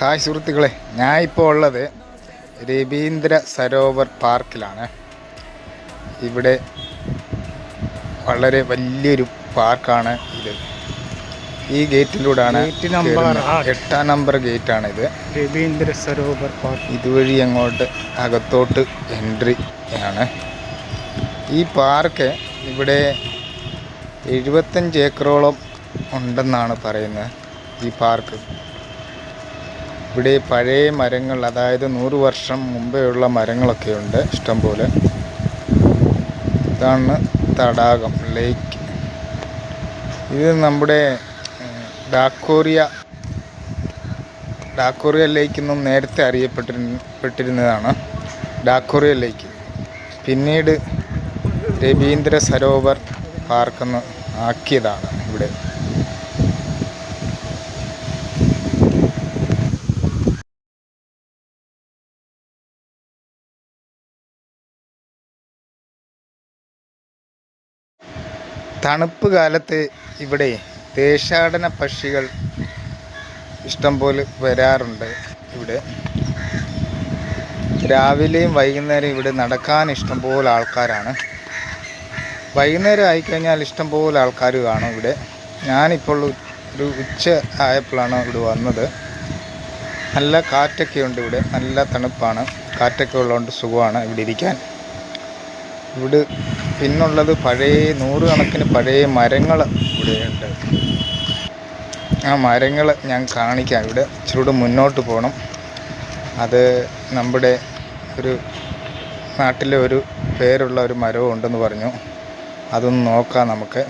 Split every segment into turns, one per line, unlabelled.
Hi സുഹൃത്തുക്കളെ, ഞാൻ ഇപ്പോൾ ഉള്ളത് രവീന്ദ്ര സരോവർ പാർക്കിലാണ്. ഇവിടെ വളരെ വലിയൊരു പാർക്കാണ് ഇത്. ഈ ഗേറ്റിലൂടെയാണ് 8-ാം നമ്പർ ഗേറ്റാണിത്.
രവീന്ദ്ര സരോവർ പാർക്ക്.
ഇതുവഴി അങ്ങോട്ട് അകത്തോട്ട് എൻട്രി ആണ്. ഈ പാർക്ക് ഇവിടെ 75 ഏക്കറോളം ഉണ്ടെന്നാണ് പറയുന്നത്. ഈ പാർക്ക് ഇവിടെ പഴയ മരങ്ങൾ, അതായത് 100 വർഷം മുമ്പേ ഉള്ള മരങ്ങളൊക്കെ ഉണ്ട് ഇഷ്ടംപോലെ. ഇതാണ് തടാകം, ലേക്ക്. ഇത് നമ്മുടെ ഡാക്കോറിയ ലേക്ക് എന്നും നേരത്തെ അറിയപ്പെട്ടിരുന്നതാണ്. ഡാക്കോറിയ ലേക്ക് പിന്നീട് രവീന്ദ്ര സരോവർ പാർക്കെന്ന് ആക്കിയതാണ്. ഇവിടെ തണുപ്പ് കാലത്ത് ഇവിടെ ദേശാടന പക്ഷികൾ ഇഷ്ടംപോലെ വരാറുണ്ട്. ഇവിടെ രാവിലെയും വൈകുന്നേരം ഇവിടെ നടക്കാൻ ഇഷ്ടംപോലെ ആൾക്കാരാണ്. വൈകുന്നേരം ആയിക്കഴിഞ്ഞാൽ ഇഷ്ടംപോലെ ആൾക്കാർ കാണും ഇവിടെ. ഞാനിപ്പോൾ ഒരു ഉച്ച ആയപ്പോഴാണ് ഇവിടെ വന്നത്. നല്ല കാറ്റൊക്കെ ഉണ്ട് ഇവിടെ, നല്ല തണുപ്പാണ്. കാറ്റൊക്കെ ഉള്ളതുകൊണ്ട് സുഖമാണ് ഇവിടെ ഇരിക്കാൻ. ഇവിടെ പിന്നുള്ളത് പഴയ 100 കണക്കിന് പഴയ മരങ്ങൾ ഇവിടെയുണ്ട്. ആ മരങ്ങൾ ഞാൻ കാണിക്കാം. ഇവിടെ ഇച്ചിരി മുന്നോട്ട് പോകണം. അത് നമ്മുടെ ഒരു നാട്ടിലെ ഒരു പേരുള്ള ഒരു മരവും ഉണ്ടെന്ന് പറഞ്ഞു. അതൊന്ന് നോക്കാം നമുക്ക്.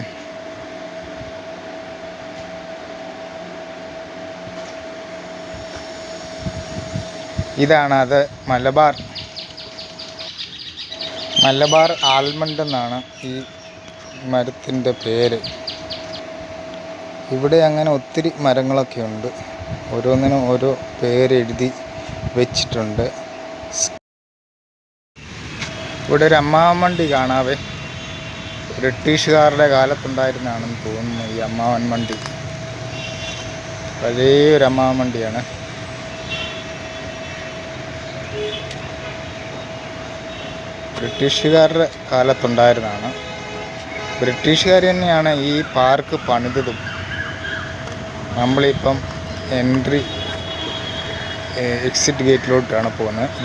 ഇതാണ് അത്. മലബാർ ആൽമണ്ട് എന്നാണ് ഈ മരത്തിൻ്റെ പേര്. ഇവിടെ അങ്ങനെ ഒത്തിരി മരങ്ങളൊക്കെ ഉണ്ട്. ഓരോന്നിനും ഓരോ പേരെഴുതി വെച്ചിട്ടുണ്ട്. ഇവിടെ ഒരു അമ്മാവൻ വണ്ടി കാണാവേ. ബ്രിട്ടീഷുകാരുടെ കാലത്തുണ്ടായിരുന്നാണെന്ന് തോന്നുന്നു ഈ അമ്മാവൻ വണ്ടി. പഴയൊരു അമ്മാവൻ വണ്ടിയാണ്. ബ്രിട്ടീഷുകാരുടെ കാലത്തുണ്ടായിരുന്നതാണ്. ബ്രിട്ടീഷുകാർ തന്നെയാണ് ഈ പാർക്ക് പണിതതും. നമ്മളിപ്പം എക്സിറ്റ് ഗേറ്റിലോട്ടാണ് പോകുന്നത്.